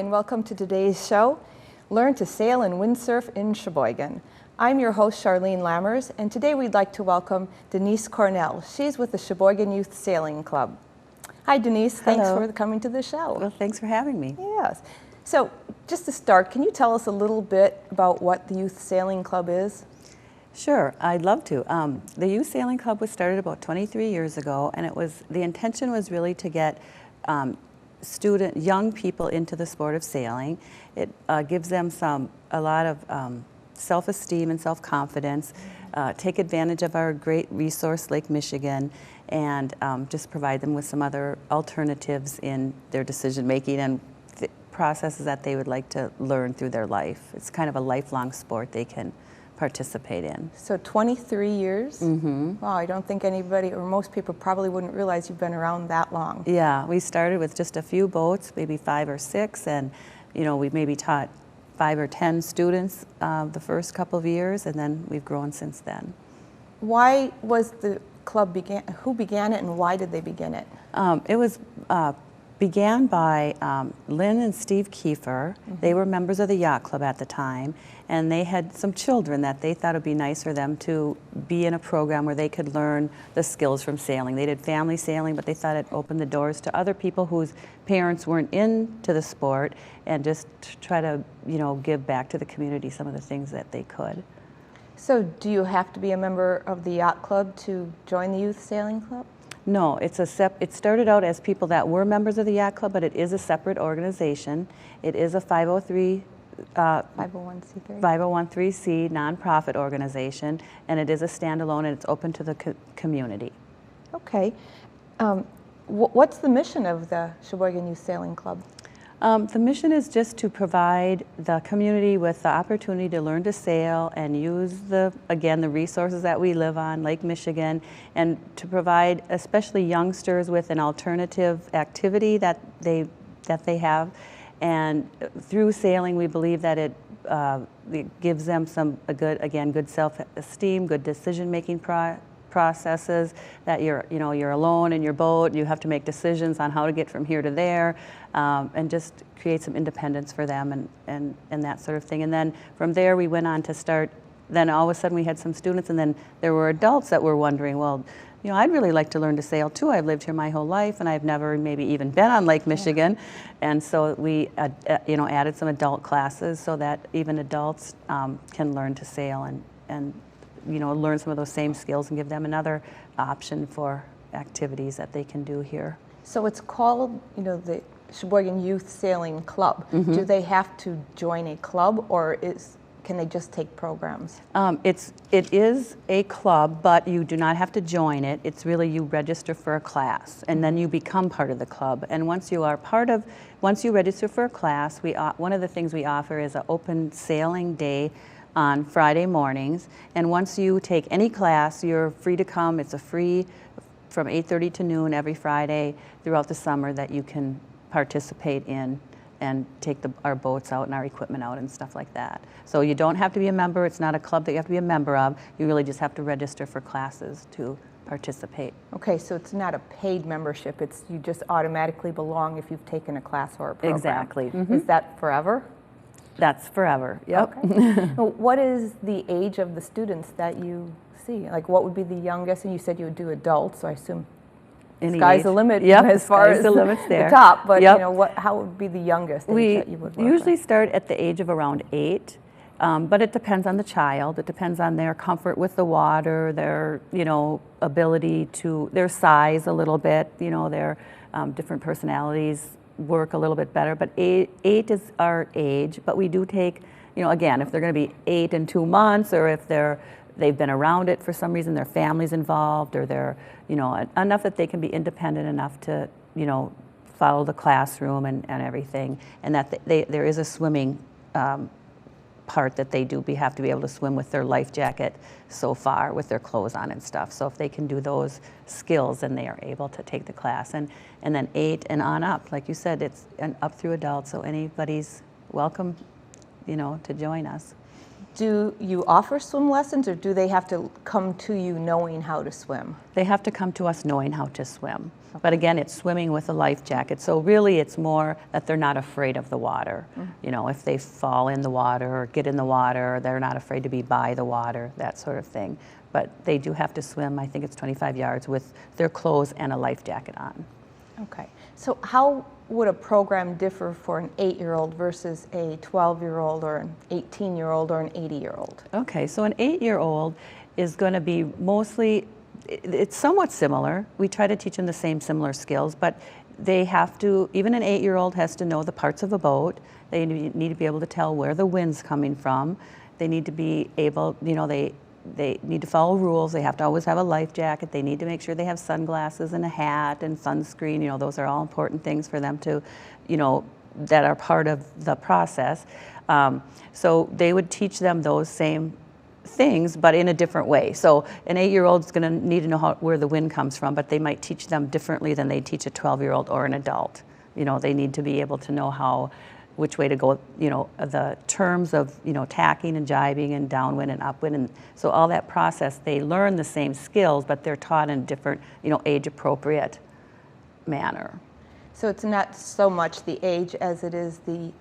and welcome to today's show, Learn to Sail and Windsurf in Sheboygan. I'm your host, Charlene Lammers, and today we'd like to welcome Denise Cornell. She's with the Sheboygan Youth Sailing Club. Hi, Denise. Hello. Thanks for coming to the show. Well, thanks for having me. Yes. So, just to start, can you tell us a little bit about what the Youth Sailing Club is? Sure, I'd love to. The Youth Sailing Club was started about 23 years ago, and the intention was really to get young people into the sport of sailing. It gives them a lot of self-esteem and self-confidence, take advantage of our great resource, Lake Michigan, and just provide them with some other alternatives in their decision-making and processes that they would like to learn through their life. It's kind of a lifelong sport they can participate in. So 23 years? Mm-hmm. Wow, I don't think anybody, or most people probably wouldn't realize you've been around that long. Yeah, we started with just a few boats, maybe 5 or 6, and we maybe taught 5 or 10 students the first couple of years, and then we've grown since then. Why was the club who began it, and why did they begin it? It was began by Lynn and Steve Kiefer. Mm-hmm. They were members of the yacht club at the time, and they had some children that they thought it would be nice for them to be in a program where they could learn the skills from sailing. They did family sailing, but they thought it opened the doors to other people whose parents weren't into the sport, and just try to give back to the community some of the things that they could. So do you have to be a member of the yacht club to join the Youth Sailing Club? No, it started out as people that were members of the yacht club, but it is a separate organization. It is a 501c3 nonprofit organization, and it is a standalone, and it's open to the community. Okay. What's the mission of the Sheboygan Youth Sailing Club? The mission is just to provide the community with the opportunity to learn to sail and use the resources that we live on, Lake Michigan, and to provide especially youngsters with an alternative activity that they have. And through sailing, we believe that it gives them good self-esteem, good decision-making processes, that you're alone in your boat, you have to make decisions on how to get from here to there, and just create some independence for them and that sort of thing. And then from there we went on to start, then all of a sudden we had some students, and then there were adults that were wondering, well, I'd really like to learn to sail too. I've lived here my whole life, and I've never maybe even been on Lake Michigan. Yeah. And so we added some adult classes so that even adults can learn to sail and learn some of those same skills and give them another option for activities that they can do here. So it's called, the Sheboygan Youth Sailing Club. Mm-hmm. Do they have to join a club, or can they just take programs? It is a club, but you do not have to join it. It's really you register for a class, and then you become part of the club. And once you register for a class, one of the things we offer is an open sailing day on Friday mornings, and once you take any class, you're free to come. It's a free from 8:30 to noon every Friday throughout the summer that you can participate in and take our boats out and our equipment out and stuff like that. So you don't have to be a member. It's not a club that you have to be a member of. You really just have to register for classes to participate. Okay, so it's not a paid membership. You just automatically belong if you've taken a class or a program. Exactly. Mm-hmm. Is that forever? That's forever, yep. Okay. What is the age of the students that you see? Like, what would be the youngest? And you said you would do adults, so I assume sky's the limit, yep, as far as the limit's there. The top. But yep. how would be the youngest age that you would work usually with? Start at the age of around 8, but it depends on the child. It depends on their comfort with the water, their ability to their size a little bit. Their different personalities work a little bit better, but 8 is our age. But we do take, again, if they're going to be 8 and 2 months, or if they've been around it for some reason, their family's involved, or they're enough that they can be independent enough to follow the classroom and everything, and that there is a swimming part that they have to be able to swim with their life jacket so far with their clothes on and stuff. So if they can do those skills, then they are able to take the class. And then 8 and on up, like you said, it's up through adults, so anybody's welcome, to join us. Do you offer swim lessons, or do they have to come to you knowing how to swim? They have to come to us knowing how to swim. But again, it's swimming with a life jacket. So really it's more that they're not afraid of the water. You know, if they fall in the water or get in the water, they're not afraid to be by the water, that sort of thing. But they do have to swim, I think it's 25 yards, with their clothes and a life jacket on. Okay. So how would a program differ for an 8-year-old versus a 12-year-old or an 18-year-old or an 80-year-old? Okay, so an 8-year-old is going to be mostly, it's somewhat similar. We try to teach them the same similar skills, but they have to, even an 8-year-old has to know the parts of a boat. They need to be able to tell where the wind's coming from. They need to be able, you know, they need to follow rules. They have to always have a life jacket. They need to make sure they have sunglasses and a hat and sunscreen. You know, those are all important things for them to, you know, that are part of the process. So they would teach them those same things, but in a different way. So an 8-year-old is going to need to know where the wind comes from, but they might teach them differently than they teach a 12-year-old or an adult. You know, they need to be able to know which way to go, you know, the terms of, you know, tacking and jibing and downwind and upwind. And so all that process, they learn the same skills, but they're taught in a different, you know, age-appropriate manner. So it's not so much the age as it is the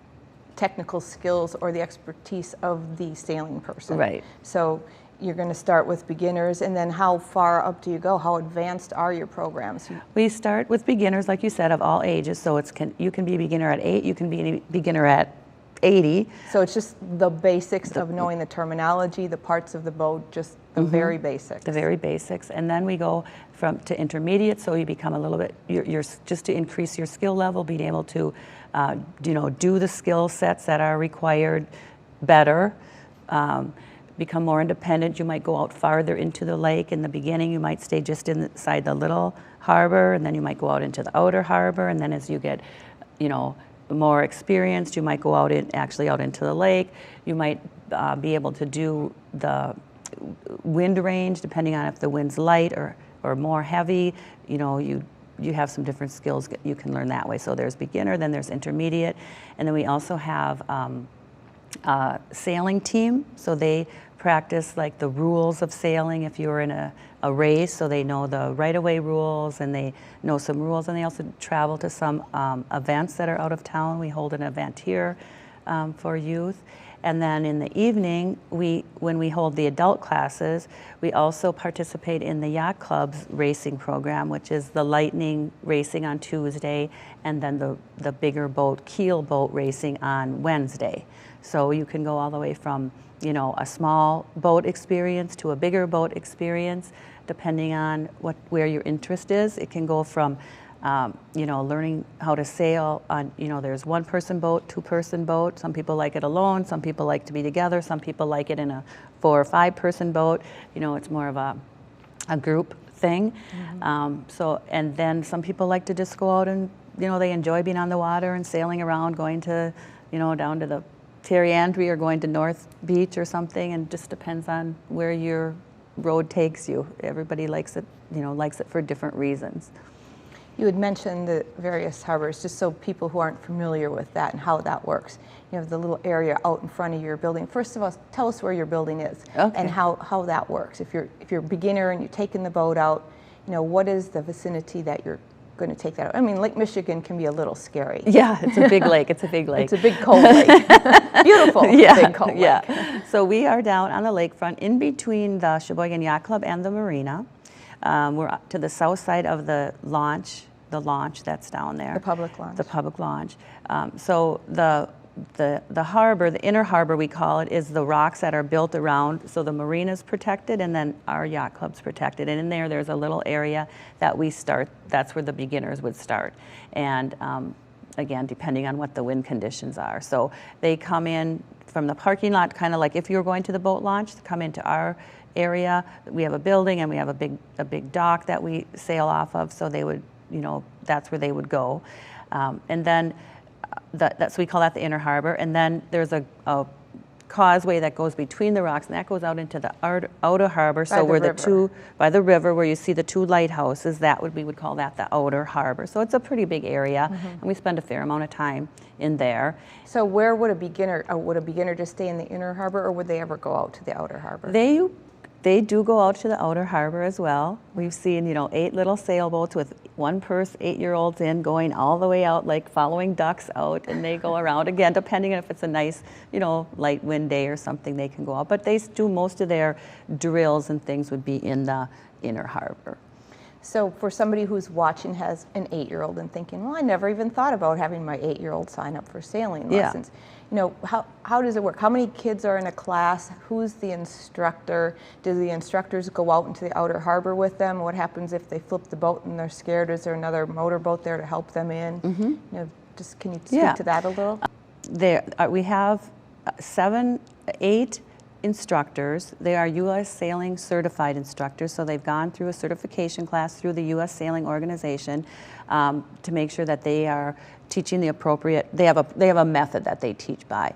technical skills or the expertise of the sailing person. Right. So you're going to start with beginners, and then how far up do you go? How advanced are your programs? We start with beginners, like you said, of all ages. So you can be a beginner at 8, you can be a beginner at 80. So it's just the basics of knowing the terminology, the parts of the boat, just the very basics. The very basics. And then we go to intermediate, so you become a little bit, you're just to increase your skill level, being able to you know, do the skill sets that are required better. Become more independent. You might go out farther into the lake. In the beginning, you might stay just inside the little harbor, and then you might go out into the outer harbor, and then as you get, you know, more experienced, you might go out actually out into the lake. You might be able to do the wind range, depending on if the wind's light or more heavy. You know, you have some different skills you can learn that way. So there's beginner, then there's intermediate, and then we also have a sailing team. So they practice like the rules of sailing if you're in a race, so they know the right-of-way rules and they know some rules, and they also travel to some events that are out of town. We hold an event here for youth. And then in the evening, when we hold the adult classes, we also participate in the Yacht Club's racing program, which is the Lightning racing on Tuesday, and then the bigger boat, keel boat racing on Wednesday. So you can go all the way from, you know, a small boat experience to a bigger boat experience, depending on where your interest is. It can go from you know, learning how to sail on, you know, there's one-person boat, two-person boat. Some people like it alone. Some people like to be together. Some people like it in a 4 or 5-person boat. You know, it's more of a group thing. So, and then some people like to just go out and, you know, they enjoy being on the water and sailing around, going to, you know, down to the Terry Andry or going to North Beach or something, and just depends on where your road takes you. Everybody likes it, you know, likes it for different reasons. You had mentioned the various harbors, just so people who aren't familiar with that and how that works. You have the little area out in front of your building. First of all, tell us where your building is and how that works. If you're a beginner and you're taking the boat out, you know, what is the vicinity that you're going to take that out? I mean, Lake Michigan can be a little scary. Yeah, it's a big lake. It's a big lake. It's a big cold lake. Beautiful, big cold lake. Yeah. So we are down on the lakefront in between the Sheboygan Yacht Club and the marina. We're to the south side of the launch that's down there. The public launch. The public launch. So the harbor, the inner harbor we call it, is the rocks that are built around. So the marina's protected, and then our yacht club's protected. And in there's a little area that we start. That's where the beginners would start. And again, depending on what the wind conditions are. So they come in from the parking lot, kind of like if you were going to the boat launch, to come into our area. We have a building and we have a big dock that we sail off of. So they would, you know, that's where they would go. And then so we call that the inner harbor. And then there's a causeway that goes between the rocks, and that goes out into the outer harbor. So where the river. By the river, where you see the two lighthouses, we would call that the outer harbor. So it's a pretty big area, and we spend a fair amount of time in there. So where would a beginner just stay in the inner harbor, or would they ever go out to the outer harbor? They do go out to the outer harbor as well. We've seen, 8 little sailboats with one 8-year-olds in, going all the way out, like following ducks out, and they go around. Again, depending on if it's a nice, light wind day or something, they can go out. But they do most of their drills and things would be in the inner harbor. So for somebody who's watching, has an 8-year-old and thinking, well, I never even thought about having my 8-year-old sign up for sailing lessons. How does it work? How many kids are in a class? Who's the instructor? Do the instructors go out into the outer harbor with them? What happens if they flip the boat and they're scared? Is there another motorboat there to help them in? Can you speak to that a little? We have 8 instructors. They are U.S. Sailing certified instructors, so they've gone through a certification class through the U.S. Sailing Organization to make sure that they are teaching the appropriate. They have a method that they teach by.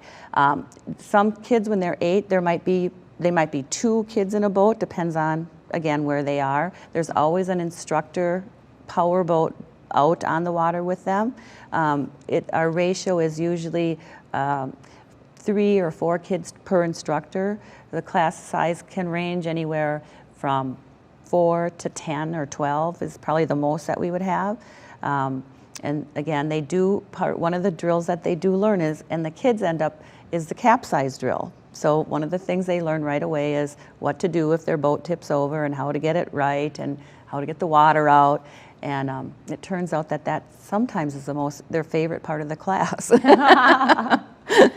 Some kids, when they're 8, they might be 2 kids in a boat. Depends on, again, where they are. There's always an instructor powerboat out on the water with them. Our ratio is usually 3 or 4 kids per instructor. The class size can range anywhere from 4 to 10 or 12 is probably the most that we would have. And again, one of the drills that they do learn is the capsize drill. So one of the things they learn right away is what to do if their boat tips over and how to get it right and how to get the water out. And it turns out that sometimes is their favorite part of the class.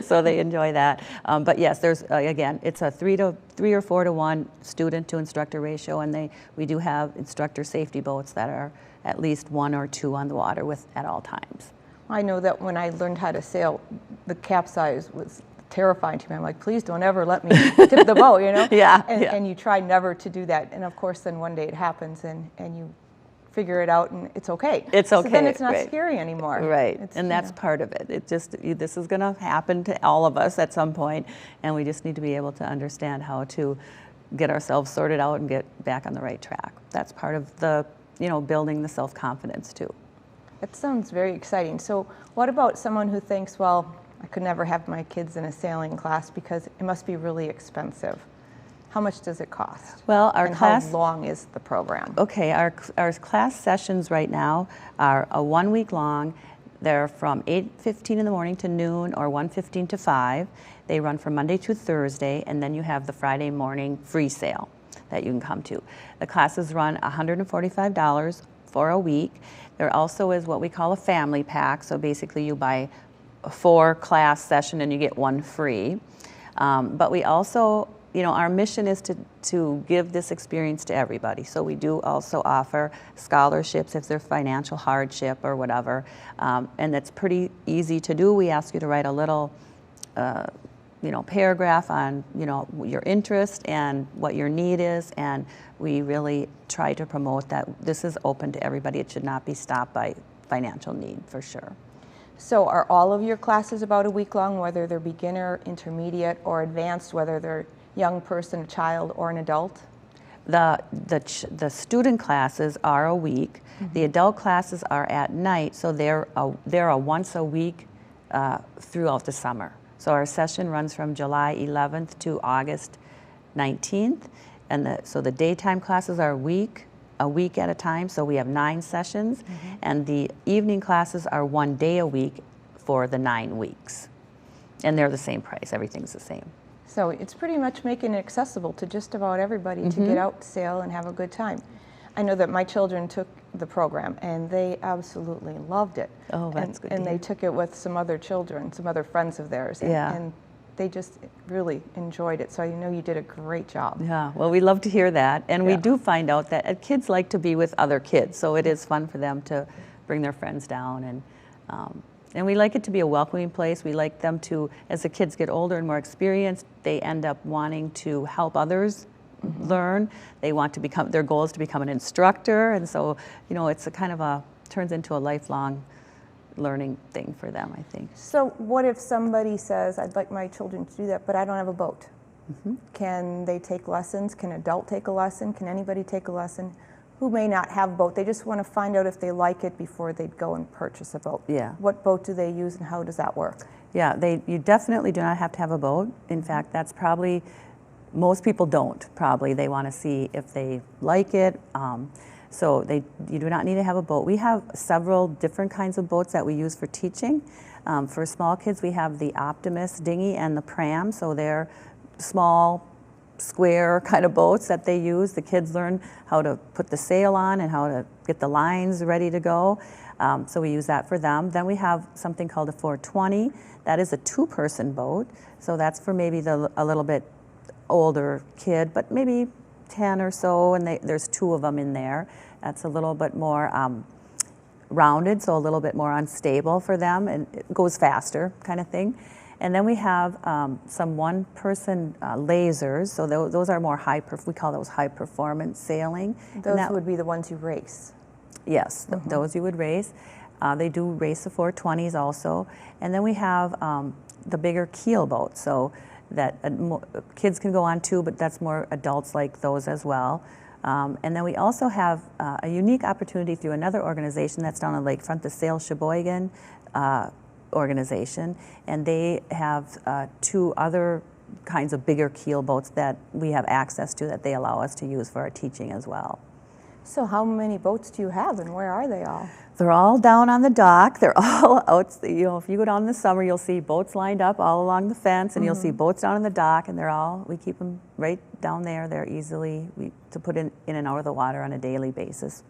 So they enjoy that. But yes, there's again, it's a 3 or 4 to 1 student to instructor ratio, and we do have instructor safety boats that are at least 1 or 2 on the water at all times. I know that when I learned how to sail, the capsize was terrifying to me. I'm like, please don't ever let me tip the boat, And you try never to do that. And of course, then one day it happens, and you figure it out, and it's okay. It's okay. So then it's not scary anymore. Right, and that's part of it. This is going to happen to all of us at some point, and we just need to be able to understand how to get ourselves sorted out and get back on the right track. That's part of the, building the self-confidence too. That sounds very exciting. So what about someone who thinks, well, I could never have my kids in a sailing class because it must be really expensive? How much does it cost? Well, how long is the program? Okay, our class sessions right now are a 1 week long. They're from 8:15 in the morning to noon or 1:15 to 5. They run from Monday to Thursday, and then you have the Friday morning free sale that you can come to. The classes run $145 for a week. There also is what we call a family pack. So basically you buy a 4-class session and you get 1 free. But we also, our mission is to give this experience to everybody. So we do also offer scholarships if there's financial hardship or whatever. And that's pretty easy to do. We ask you to write a little paragraph on, your interest and what your need is, and we really try to promote that this is open to everybody. It should not be stopped by financial need, for sure. So are all of your classes about a week long, whether they're beginner, intermediate, or advanced, whether they're young person, a child, or an adult? The student classes are a week. The adult classes are at night, so they're a once a week throughout the summer. So our session runs from July 11th to August 19th, and so the daytime classes are a week at a time, so we have 9 sessions, and the evening classes are 1 day a week for the 9 weeks. And they're the same price, everything's the same. So it's pretty much making it accessible to just about everybody to get out, sail, and have a good time. I know that my children took the program, and they absolutely loved it. Oh, that's good. And they took it with some other children, some other friends of theirs, and they just really enjoyed it. So I know you did a great job. Yeah, well, we love to hear that. And we do find out that kids like to be with other kids, so it is fun for them to bring their friends down. And we like it to be a welcoming place. We like them to, as the kids get older and more experienced, they end up wanting to help others learn. They want to become, their goal is to become an instructor. And so, it's a kind of turns into a lifelong learning thing for them, I think. So what if somebody says, I'd like my children to do that, but I don't have a boat? Can they take lessons? Can an adult take a lesson? Can anybody take a lesson who may not have a boat? They just want to find out if they like it before they'd go and purchase a boat. Yeah. What boat do they use and how does that work? Yeah, you definitely do not have to have a boat. In fact, that's probably, most people don't probably. They want to see if they like it. So you do not need to have a boat. We have several different kinds of boats that we use for teaching. For small kids, we have the Optimist dinghy and the pram. So they're small, square kind of boats that they use. The kids learn how to put the sail on and how to get the lines ready to go. So we use that for them. Then we have something called a 420. That is a two-person boat. So that's for maybe a little bit older kid, but maybe 10 or so, and there's two of them in there. That's a little bit more rounded, so a little bit more unstable for them, and it goes faster kind of thing. And then we have some one-person lasers, so those are more we call those high-performance sailing. Those would be the ones you race. Yes, those you would race. They do race the 420s also. And then we have the bigger keel boats, so that kids can go on too, but that's more adults like those as well. And then we also have a unique opportunity through another organization that's down on Lakefront, the Sail Sheboygan organization, and they have two other kinds of bigger keel boats that we have access to that they allow us to use for our teaching as well. So how many boats do you have and where are they all? They're all down on the dock. They're all out, if you go down in the summer, you'll see boats lined up all along the fence, and you'll see boats down on the dock, and we keep them right down there. They're easily to put in and out of the water on a daily basis.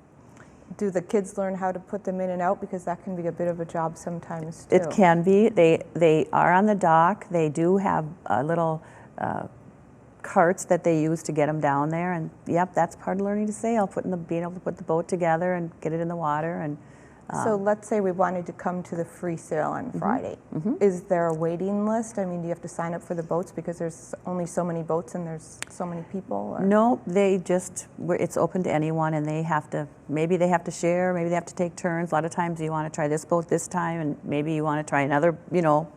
Do the kids learn how to put them in and out? Because that can be a bit of a job sometimes too. It can be. They are on the dock. They do have little carts that they use to get them down there, and yep, that's part of learning to sail, being able to put the boat together and get it in the water. And so let's say we wanted to come to the free sail on Friday. Is there a waiting list? I mean, do you have to sign up for the boats because there's only so many boats and there's so many people? Or? No, it's open to anyone, and maybe they have to share, maybe they have to take turns. A lot of times you want to try this boat this time, and maybe you want to try another,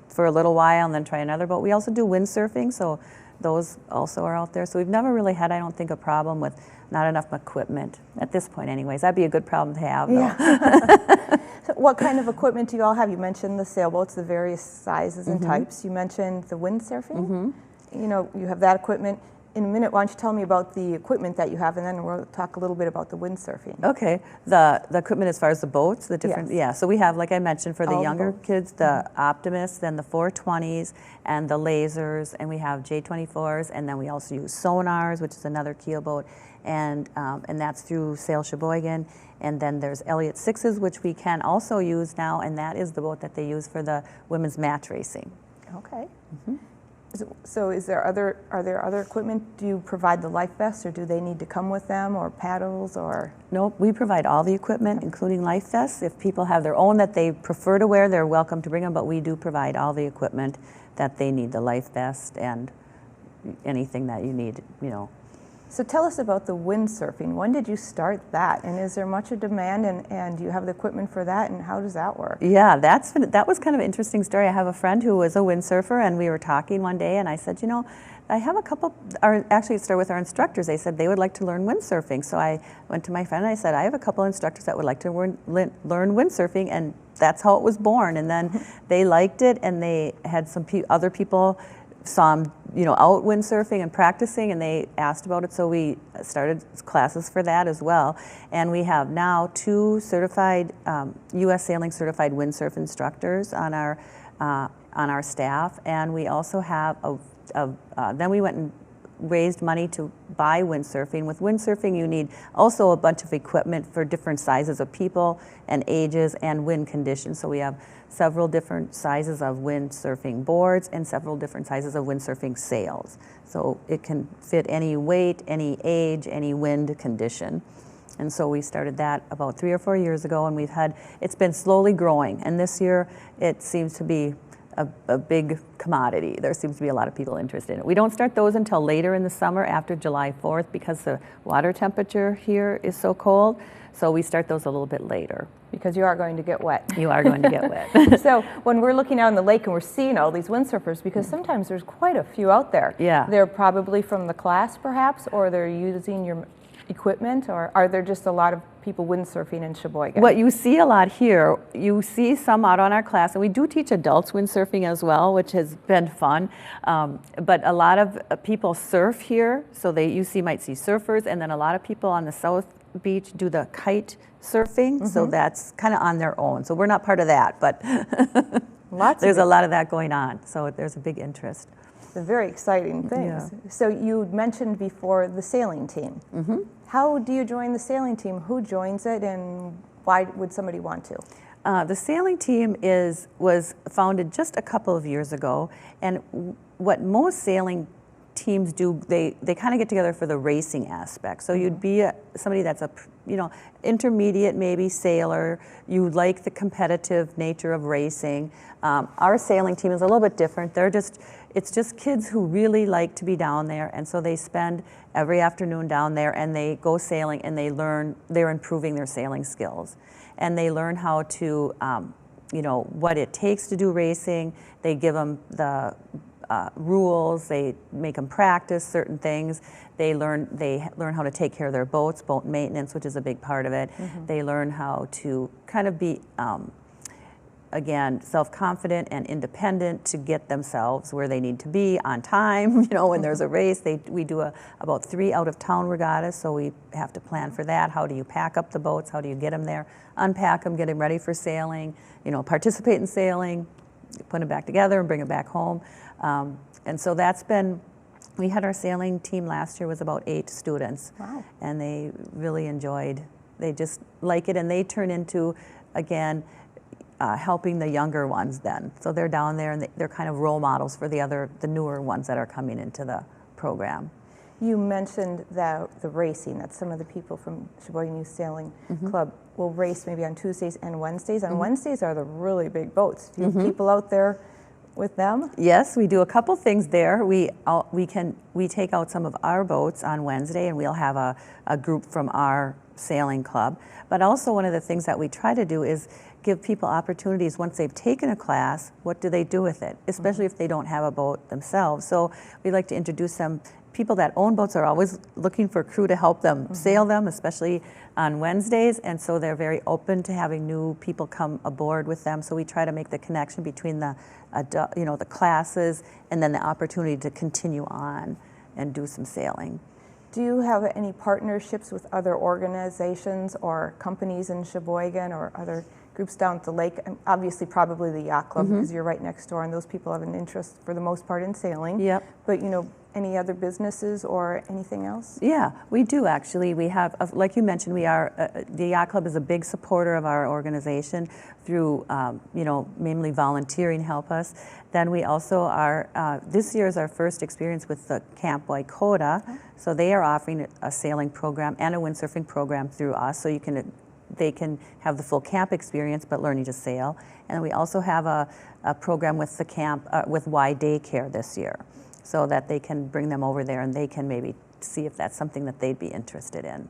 for a little while and then try another boat. We also do windsurfing, so those also are out there. So we've never really had, I don't think, a problem with not enough equipment at this point anyways. That'd be a good problem to have, though. Yeah. So what kind of equipment do you all have? You mentioned the sailboats, the various sizes and types. You mentioned the windsurfing. You have that equipment. In a minute, why don't you tell me about the equipment that you have, and then we'll talk a little bit about the windsurfing. Okay. The equipment as far as the boats, the different, Yes. yeah. So we have, like I mentioned, for the All the younger boats. kids, the Optimists, then the 420s, and the lasers, and we have J24s, and then we also use sonars, which is another keel boat, and that's through Sail Sheboygan. And then there's Elliott 6s, which we can also use now, and that is the boat that they use for the women's match racing. Okay. So are there other equipment? Do you provide the life vests, or do they need to come with them, or paddles, or? Nope, we provide all the equipment, including life vests. If people have their own that they prefer to wear, they're welcome to bring them, but we do provide all the equipment that they need, the life vest and anything that you need, So tell us about the windsurfing. When did you start that? And is there much a demand, and do you have the equipment for that, and how does that work? Yeah, that was kind of an interesting story. I have a friend who was a windsurfer, and we were talking one day, and I said, I have a couple, actually it started with our instructors. They said they would like to learn windsurfing. So I went to my friend and I said, I have a couple instructors that would like to learn windsurfing, and that's how it was born. And then they liked it, and they had some other people saw them, out windsurfing and practicing, and they asked about it, so we started classes for that as well. And we have now 2 certified, U.S. Sailing certified windsurf instructors on our staff, and we also have then we went and raised money to buy windsurfing. With windsurfing, you need also a bunch of equipment for different sizes of people and ages and wind conditions. So we have several different sizes of windsurfing boards and several different sizes of windsurfing sails. So it can fit any weight, any age, any wind condition. And so we started that about 3 or 4 years ago, and it's been slowly growing. And this year it seems to be a big commodity. There seems to be a lot of people interested in it. We don't start those until later in the summer after July 4th because the water temperature here is so cold. So we start those a little bit later. Because you are going to get wet. You are going to get wet. So when we're looking out in the lake and we're seeing all these windsurfers, because sometimes there's quite a few out there. Yeah. They're probably from the class perhaps, or they're using your equipment, or are there just a lot of people windsurfing in Sheboygan? What you see a lot here, you see some out on our class, and we do teach adults windsurfing as well, which has been fun. But a lot of people surf here, so might see surfers, and then a lot of people on the South Beach do the kite surfing, so that's kind of on their own. So we're not part of that, but there's a lot of that going on, so there's a big interest. It's very exciting things. Yeah. So you mentioned before the sailing team. How do you join the sailing team? Who joins it, and why would somebody want to? The sailing team was founded just a couple of years ago, and what most sailing teams do, they kind of get together for the racing aspect. So you'd be somebody that's intermediate, maybe sailor. You like the competitive nature of racing. Our sailing team is a little bit different. It's just kids who really like to be down there, and so they spend every afternoon down there and they go sailing and they're improving their sailing skills. And they learn how to, what it takes to do racing. They give them the rules, they make them practice certain things. They learn how to take care of their boats, boat maintenance, which is a big part of it. They learn how to kind of be, again, self-confident and independent to get themselves where they need to be on time. When there's a race, we do about 3 out-of-town regattas, so we have to plan for that. How do you pack up the boats? How do you get them there? Unpack them, get them ready for sailing, participate in sailing, put them back together and bring them back home. And so we had our sailing team last year was about 8 students. Wow. And they really they just like it, and they turn into, again, helping the younger ones then. So they're down there and they're kind of role models for the newer ones that are coming into the program. You mentioned the racing, that some of the people from Sheboygan Youth Sailing Club will race maybe on Tuesdays and Wednesdays. On Wednesdays are the really big boats. Do you have people out there with them? Yes, we do a couple things there. We take out some of our boats on Wednesday, and we'll have a group from our sailing club. But also one of the things that we try to do is give people opportunities once they've taken a class. What do they do with it, especially if they don't have a boat themselves? So we like to introduce them. People that own boats are always looking for crew to help them sail them, especially on Wednesdays, and so they're very open to having new people come aboard with them. So we try to make the connection between the classes and then the opportunity to continue on and do some sailing. Do you have any partnerships with other organizations or companies in Sheboygan or other groups down at the lake? And obviously, probably the yacht club because you're right next door, and those people have an interest for the most part in sailing. Yep. But any other businesses or anything else? Yeah, we do actually. We have, like you mentioned, the yacht club is a big supporter of our organization through, mainly volunteering help us. Then we also are, this year is our first experience with the Camp Waikota. So they are offering a sailing program and a windsurfing program through us. So they can have the full camp experience, but learning to sail. And we also have a program with the camp, with Y Daycare this year, so that they can bring them over there and they can maybe see if that's something that they'd be interested in.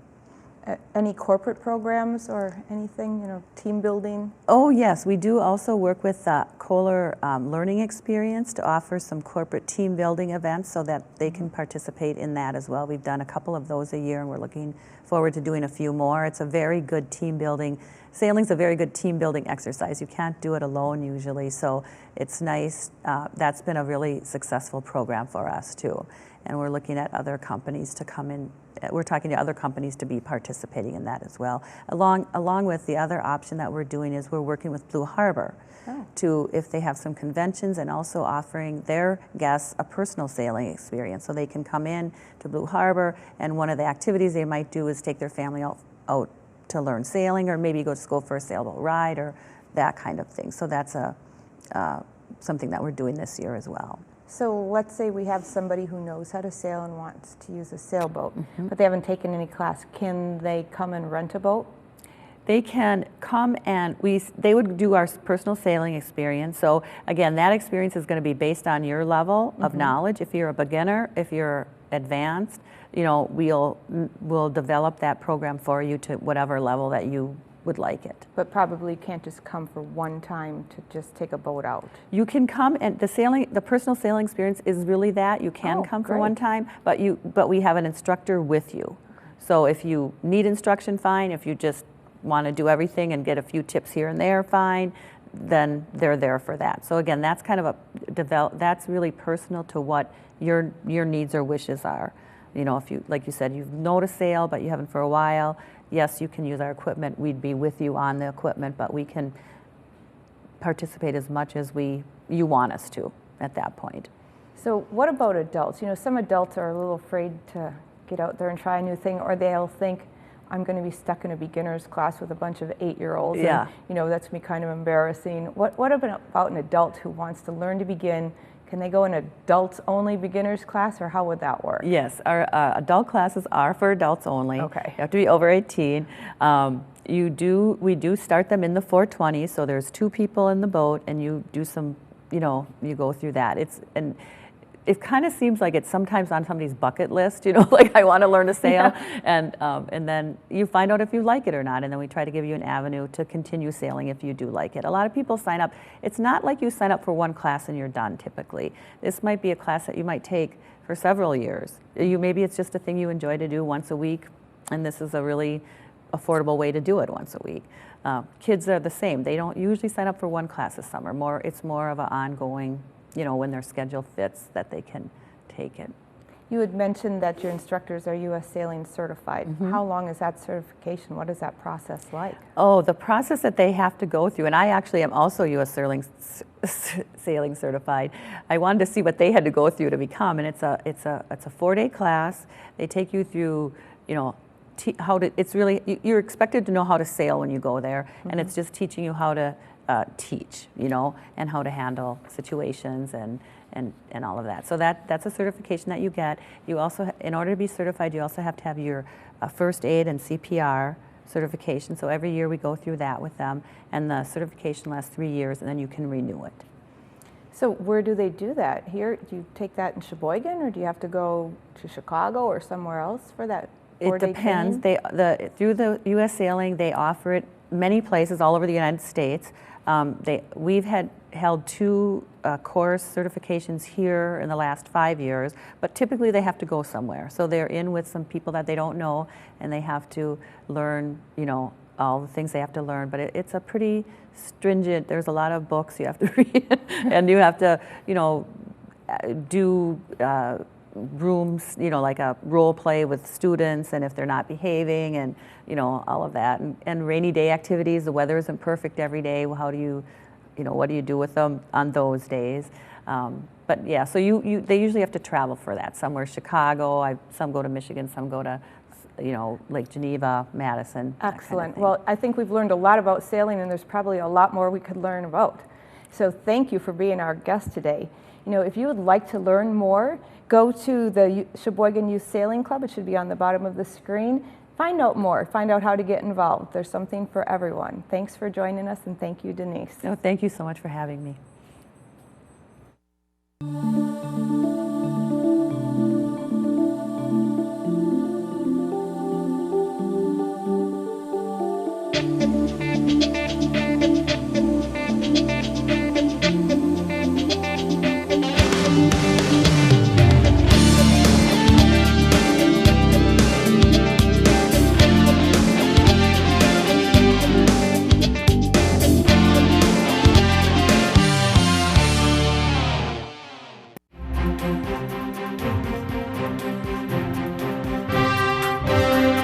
Any corporate programs or anything, team building? Oh yes, we do also work with Kohler Learning Experience to offer some corporate team building events so that they can participate in that as well. We've done a couple of those a year and we're looking forward to doing a few more. It's a very good team building. Sailing's a very good team building exercise. You can't do it alone usually, so it's nice. That's been a really successful program for us too. And we're looking at other companies to come in. We're talking to other companies to be participating in that as well. Along with the other option that we're doing is we're working with Blue Harbor to, if they have some conventions, and also offering their guests a personal sailing experience. So they can come in to Blue Harbor, and one of the activities they might do is take their family out to learn sailing, or maybe go to school for a sailboat ride or that kind of thing. So that's something that we're doing this year as well. So let's say we have somebody who knows how to sail and wants to use a sailboat, but they haven't taken any class. Can they come and rent a boat? They can come and they would do our personal sailing experience. So again, that experience is going to be based on your level of knowledge. If you're a beginner, if you're advanced, you know, we'll develop that program for you to whatever level that you would like it. But probably can't just come for one time to just take a boat out. You can come, and the personal sailing experience is really that. You can come for one time, but we have an instructor with you. So if you need instruction, fine. If you just want to do everything and get a few tips here and there, fine, then they're there for that. So again, that's kind of that's really personal to what your needs or wishes are. You know, if you, like you said, you know to sail, but you haven't for a while, yes, you can use our equipment. We'd be with you on the equipment, but we can participate as much as you want us to at that point. So what about adults? You know, some adults are a little afraid to get out there and try a new thing, or they'll think, I'm going to be stuck in a beginner's class with a bunch of 8-year-olds. Yeah. And, you know, that's going to be kind of embarrassing. What about an adult who wants to learn to begin? Can they go in adults-only beginner's class, or how would that work? Yes, our adult classes are for adults only. Okay. You have to be over 18. We do start them in the 420, so there's 2 people in the boat, and you do some, you know, you go through that. It kind of seems like it's sometimes on somebody's bucket list, you know, like I want to learn to sail, and then you find out if you like it or not, and then we try to give you an avenue to continue sailing if you do like it. A lot of people sign up. It's not like you sign up for one class and you're done typically. This might be a class that you might take for several years. Maybe it's just a thing you enjoy to do once a week, and this is a really affordable way to do it once a week. Kids are the same. They don't usually sign up for one class this summer. It's more of an ongoing, you know, when their schedule fits, that they can take it. You had mentioned that your instructors are U.S. Sailing certified. How long is that certification? What is that process like? Oh, the process that they have to go through, and I actually am also U.S. Sailing certified. I wanted to see what they had to go through to become, and it's a 4-day class. They take you through, you know, you're expected to know how to sail when you go there, and it's just teaching you how to teach, you know, and how to handle situations and all of that. So that's a certification that you get. You also, in order to be certified, you also have to have your first aid and CPR certification. So every year we go through that with them, and the certification lasts 3 years, and then you can renew it. So where do they do that? Here, do you take that in Sheboygan, or do you have to go to Chicago or somewhere else for that 4-day It depends. training? Through the U.S. Sailing, they offer it many places all over the United States. We've held 2 course certifications here in the last 5 years, but typically they have to go somewhere. So they're in with some people that they don't know, and they have to learn, you know, all the things they have to learn. But it's a pretty stringent, there's a lot of books you have to read, and you have to, you know, do rooms, you know, like a role play with students, and if they're not behaving, and, you know, all of that, and rainy day activities. The weather isn't perfect every day. Well, how do you know, what do you do with them on those days? But yeah, so they usually have to travel for that. Somewhere Chicago, some go to Michigan, some go to, you know, Lake Geneva, Madison. Excellent. Kind of well, I think we've learned a lot about sailing, and there's probably a lot more we could learn about. So thank you for being our guest today. You know, if you would like to learn more, go to the Sheboygan Youth Sailing Club. It should be on the bottom of the screen. Find out more. Find out how to get involved. There's something for everyone. Thanks for joining us, and thank you, Denise. No, thank you so much for having me.